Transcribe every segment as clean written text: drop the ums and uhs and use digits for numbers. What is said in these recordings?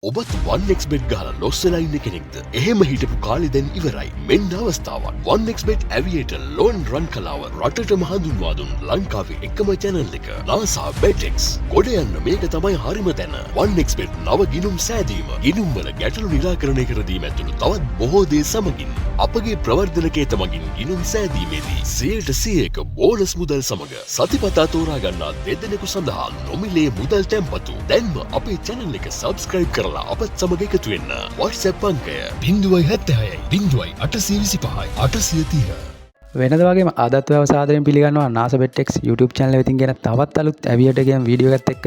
ඔබත් 1xbet ගහලා Los වෙලා ඉන්න කෙනෙක්ද? එහෙම හිටපු කාලේ දැන් ඉවරයි. මෙන්න අවස්ථාවක්. 1xbet Aviator ලෝන් රන් කලාව රටටම හඳුන්වා දුන් ලංකාවේ එකම channel එක. NASA BetX. ගොඩ යන්න මේක තමයි හරිම තැන. 1xbet නව ගිණුම් සෑදීම. ගිණුම් වල ගැටලු නිරාකරණය කර දීම ඇතුළු තවත් බොහෝ දේ සමගින් අපගේ ප්‍රවර්ධනකේත මගින් ගිණුම් සෑදීමේදී 100% බෝනස් මුදල් සමග සතිපතා තෝරා ගන්නා දෙදෙනෙකු සඳහා නොමිලේ මුදල් තැන්පතු. දැන්ම අපේ channel එක subscribe කරලා අපත් සමග එකතු වෙන්න. WhatsApp අංකය 076 0825 830. වෙනද වගේම අදත් සාදරයෙන් පිළිගන්නවා NASA BetX YouTube channel එක වෙතින් ගෙන තවත් අලුත් Aviator game වීඩියෝ එකත් එක්ක.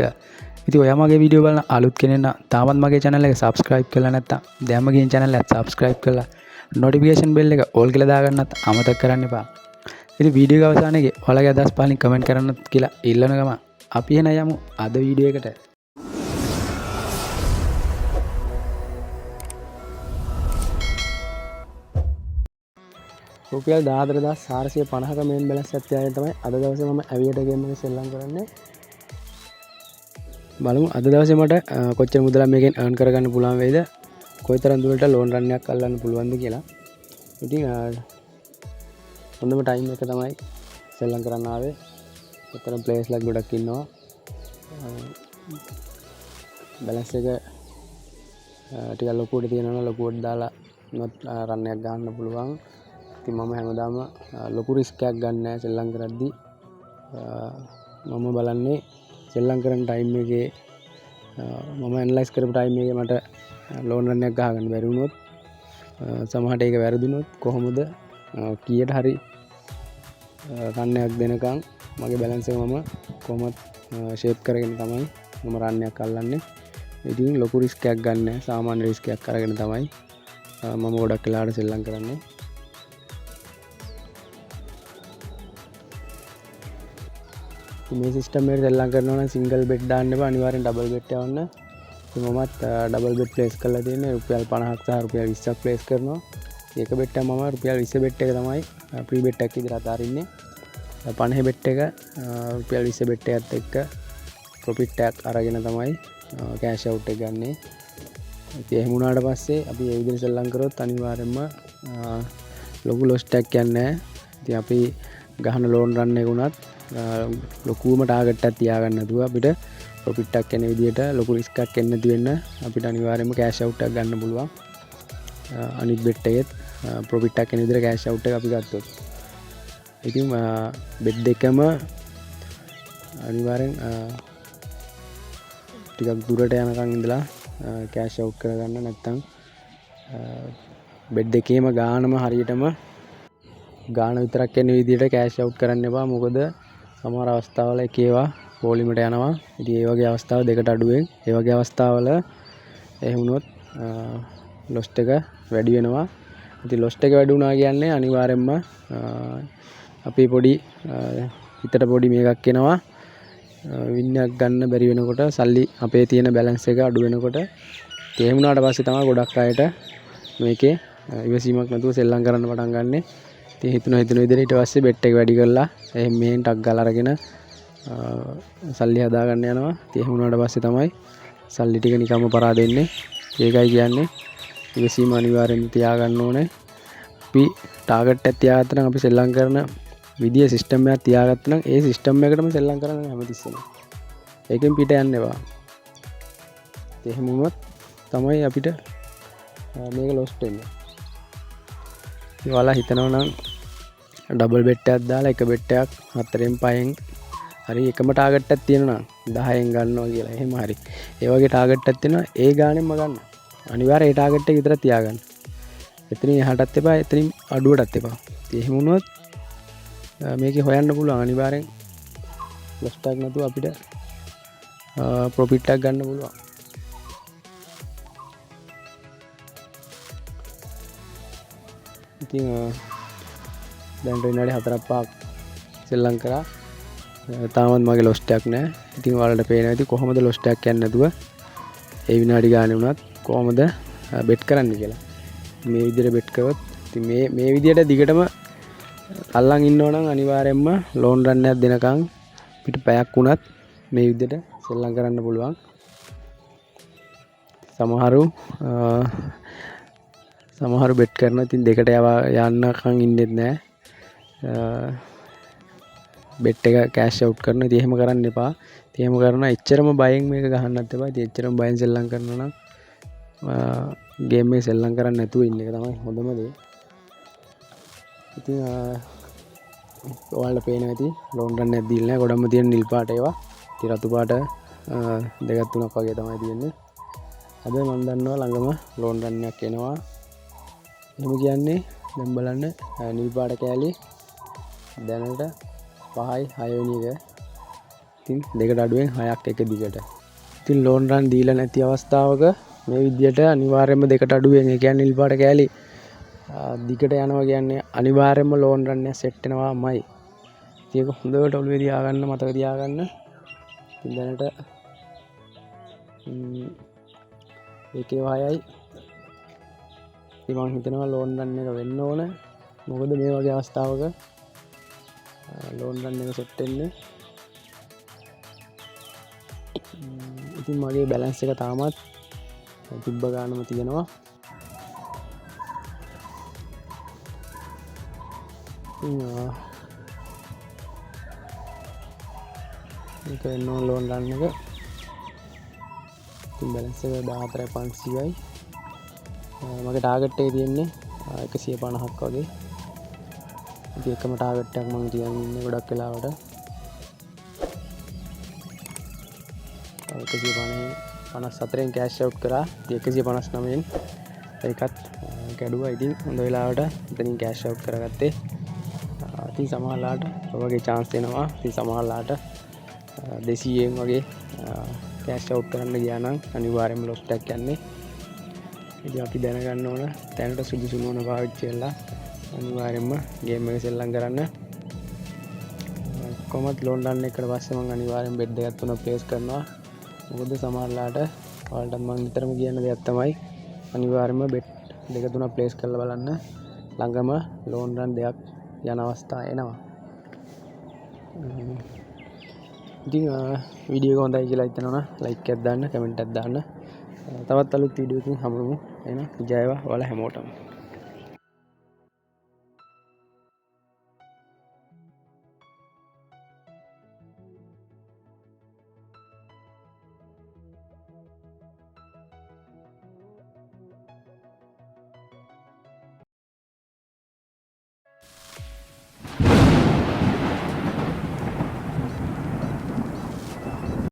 ඉතින් ඔයා මගේ වීඩියෝ බලන අලුත් කෙනෙක් නම් තාමත් මගේ channel එක subscribe කරලා නැත්නම් දැන්ම ගිහින් channel එක subscribe කරලා notification bell එක all කියලා දාගන්නත් අමතක කරන්න එපා. ඉතින් වීඩියෝ එක අවසානයේ ඔයාලගේ අදහස් පහලින් comment කරන්නත් කියලා ඉල්ලන ගම අපි එන යමු අද වීඩියෝ එකට. රුපියල් 14450ක මේන් බැලන්ස් එකක් තියාගෙන තමයි අද දවසේ මම Aviator game එක සෙල්ලම් කරන්නේ. බලමු අද දවසේ මට කොච්චර මුදලක් මේකෙන් earn කරගන්න පුළුවන් වෙයිද? කොයිතරම් දුරට ලෝන් රන් එකක් අල්ලන්න පුළුවන්ද කියලා. ඉතින් හොඳම ටයිම් එක තමයි සෙල්ලම් කරන්න ආවේ. උතන ප්ලේයර්ස් ලා ගොඩක් ඉන්නවා. බැලන්ස් එක ටිකක් ලොකුවට තියෙනවා ලොකුවට දාලා රන් එකක් ගන්න පුළුවන්. ඉතින් මම හැමදාම ලොකු රිස්ක් එකක් ගන්න නැහැ සෙල්ලම් කරද්දී. මම බලන්නේ සෙල්ලම් කරන ටයිම් එකේ මම ඇනලයිස් කරපු ටයිම් එකේ මට ලෝන් රන් එකක් ගහගන්න බැරි වුණොත් සමහරට ඒක වැරදුනොත් කොහොමද කීයට හරි රන් එකක් දෙනකන් මගේ බැලන්ස් එක මම කොහොමද ෂේප් කරගෙන තමයි මම රන් එකක් අල්ලන්නේ. ඉතින් ලොකු රිස්ක් එකක් ගන්න නැහැ සාමාන්‍ය රිස්ක් එකක් අරගෙන තමයි මම ගොඩක් වෙලාවට සෙල්ලම් කරන්නේ. මේ සිස්ටම් එකට සෙල්ලම් කරනවා නම් සිංගල් බෙට් දාන්න එපා අනිවාර්යෙන් ඩබල් බෙට් යවන්න. ඉතින් මමත් ඩබල් බෙට් ප්ලේස් කරලා තියෙන්නේ රුපියල් 50ක් සහ රුපියල් 20ක් ප්ලේස් කරනවා. එක බෙට් එක මම රුපියල් 20 බෙට් එක තමයි ප්‍රී බෙට් එකක් විදිහට අතාරින්නේ. 50 බෙට් එක රුපියල් 20 බෙට් එකත් එක්ක ප්‍රොෆිට් එකක් අරගෙන තමයි කෑෂ් අවුට් එක ගන්නෙ. ඉතින් එහෙම වුණාට පස්සේ අපි මේ විදිහට සෙල්ලම් කරොත් අනිවාර්යෙන්ම ලොකු ලොස් එකක් යන්නේ නැහැ. ඉතින් අපි ගහන ලෝන් රන් එක උනත් ලොකුම ටාගට් එකක් තියාගන්න නැතුව අපිට ප්‍රොෆිට් එකක් එන විදිහට ලොකු රිස්ක් එකක් එන්න නැති වෙන්න අපිට අනිවාර්යයෙන්ම කෑෂ් අවුට් එකක් ගන්න පුළුවන්. අනිත් බෙට් එකෙත් ප්‍රොෆිට් එකක් එන විදිහට කෑෂ් අවුට් එක අපි ගත්තොත්. ඉතින් බෙට් දෙකම අනිවාර්යෙන් ටිකක් දුරට යනකම් ඉඳලා කෑෂ් අවුට් කරගන්න නැත්නම් බෙට් දෙකේම ගානම හරියටම ගාන විතරක් එන විදිහට කෑෂ් අවුට් කරන්න එපා. මොකද සමහර අවස්ථාවල එකේවා පොලිමට යනවා. ඉතින් ඒ වගේ අවස්ථාව දෙකට අඩුවෙන් ඒ වගේ අවස්ථාවල එහෙම වුණොත් ලොස්ට් එක වැඩි වෙනවා. ඉතින් ලොස්ට් එක වැඩි වුණා කියන්නේ අනිවාර්යයෙන්ම අපි පොඩි හිතට පොඩි මේකක් එනවා. වින් එකක් ගන්න බැරි වෙනකොට සල්ලි අපේ තියෙන බැලන්ස් එක අඩු වෙනකොට ඒ වුණාට පස්සේ තමයි ගොඩක් අයට මේකේ ඉවසීමක් නැතුව සෙල්ලම් කරන්න පටන් ගන්නෙ. ඉතින් හිතුන විදිහට ඊට පස්සේ බෙට් එක වැඩි කරලා එහෙන් මෙහෙන් ටක් ගාලා අරගෙන සල්ලි හදා ගන්න යනවා. ඉතින් එහෙම වුණාට පස්සේ තමයි සල්ලි ටික නිකම්ම පරා දෙන්නේ. ඒකයි කියන්නේ ඉවසීම අනිවාර්යෙන්ම තියාගන්න ඕනේ. අපි ටාගට් එකක් තියාගත්තා නම් අපි සෙල්ලම් කරන විදිය සිස්ටම් එකක් තියාගත්තා නම් ඒ සිස්ටම් එකටම සෙල්ලම් කරන්න හැමතිස්සෙම. ඒකෙන් පිට යන්න එපා. එහෙම වුණොත් තමයි අපිට මේක ලොස්ට් වෙන්නේ. ඉතින් ඔයාලා හිතනවා නම් ඩබල් බෙට් එකක් දාලා එක බෙට් එකක් 4න් 5න් හරි එකම ටාගට් එකක් තියෙනවා නම් 10න් ගන්නවා කියලා. එහෙම හරි. ඒ වගේ ටාගට් එකක් තියෙනවා ඒ ගානෙන්ම ගන්න. අනිවාර්යයෙන් ඒ ටාගට් එක විතර තියාගන්න. එතනින් එහාටත් එපා එතනින් අඩුවටත් එපා. ඉතින් එහෙම වුණොත් මේකේ හොයන්න පුළුවන් අනිවාර්යෙන් ලොස්ට් එකක් නැතුව අපිට ප්‍රොෆිට් එකක් ගන්න පුළුවන්. ඉතින් දැන් විනාඩි 4-5ක් සෙල්ලම් කරා. තාමත් මගේ ලොස්ට් එකක් නැහැ. ඉතින් ඔයාලට පේනවා ඉතින් කොහොමද ලොස්ට් එකක් යන්නේ නැතුව ඒ විනාඩි ගානේ වුණත් කොහොමද බෙට් කරන්න කියලා. මේ විදිහට බෙට් කරොත් ඉතින් මේ විදිහට දිගටම අල්ලන් ඉන්නවා නම් අනිවාර්යයෙන්ම ලෝන් රන් එකක් දෙනකන් පිට පැයක් වුණත් මේ විදිහට සෙල්ලම් කරන්න පුළුවන්. සමහරු බෙට් කරනවා. ඉතින් දෙකට යන්නකම් ඉන්නෙත් නැහැ. බෙට් එක කෑෂ් අවුට් කරනවා. ඉතින් එහෙම කරන්න එපා. ඉතින් එහෙම කරනවා එච්චරම බයෙන් මේක ගහන්නත් එපා. ඉතින් එච්චරම බයෙන් සෙල්ලම් කරනවා නම් ගේම් එක සෙල්ලම් කරන්න නැතුව ඉන්න එක තමයි හොඳම දේ. ඉතින් ඔයාලට පේනවා ඇති ලෝන් රන් එකක් දීලා නැහැ. ගොඩක්ම තියෙන නිල් පාට ඒවා. ඉතින් රතු පාට දෙකක් තුනක් වගේ තමයි තියෙන්නේ. අද මම දන්නවා ළඟම ලෝන් රන් එකක් එනවා. එහෙම කියන්නේ දැන් බලන්න නිල් පාට කෑලි දැනට 5යි 6 වෙනි එක. ඉතින් දෙකට අඩුවෙන් 6ක් එක දිගට. ඉතින් ලෝන් රන් දීලා නැති අවස්ථාවක මේ විදියට අනිවාර්යයෙන්ම දෙකට අඩුවෙන් ඒ කියන්නේ නිල් පාට කෑලි දිගට යනවා කියන්නේ අනිවාර්යයෙන්ම ලෝන් රන් එක සෙට් වෙනවාමයි. ඉතින් ඒක හොඳට ඔළුවේ තියාගන්න මතක තියාගන්න. ඉතින් දැනට ඒකේ 6යි. ඉතින් මම හිතනවා ලෝන් රන් එක වෙන්න ඕන. මොකද මේ වගේ අවස්ථාවක ලෝන් රන් එක සෙට් වෙන්නේ. ඉතින් මගේ බැලන්ස් එක තාමත් තිබ්බ ගානම තියෙනවා. මේක නෝ ලෝන් රන් එක. ඉතින් බැලන්ස් එක 14500යි. මගේ ටාගට් එක තියෙන්නේ 150ක් වගේ. ඉතින් එකම ටාගට් එකක් මම තියන් ඉන්නේ ගොඩක් වෙලාවට. 154න් කෑෂ් අවුට් කරා. 159න් ඒකත් කැඩුවා. ඉතින් හොඳ වෙලාවට එතනින් කෑෂ් අවුට් කරගත්තේ. ඉතින් සමහරලාට ඔයගේ chance එනවා. ඉතින් සමහරලාට 200න් වගේ කෑෂ් අවුට් කරන්න ගියා නම් අනිවාර්යයෙන්ම ලොස් එකක් යන්නේ. ඉතින් අපි දැනගන්න ඕන තැනට සුදුසු නොවන පාවිච්චි කරලා අනිවාර්යයෙන්ම ගේම් එක සෙල්ලම් කරන්න. කොහොමත් ලෝන් රන් එකකට පස්සේ මම අනිවාර්යෙන් බෙඩ් දෙකක් තුනක් ප්ලේස් කරනවා. මොකද සමහරලාට ඔයාලට මම නිතරම කියන දෙයක් තමයි අනිවාර්යයෙන්ම බෙඩ් දෙක තුනක් ප්ලේස් කරලා බලන්න. ළඟම ලෝන් රන් දෙයක් යන අවස්ථා එනවා. ඉතින් වීඩියෝ එක හොඳයි කියලා හිතනවා ලයික් එකක් දාන්න, කමෙන්ට් එකක් දාන්න. තවත් අලුත් වීඩියෝ එකකින් හමුවෙමු. එහෙනම් ජය වේවා ඔයාලා හැමෝටම.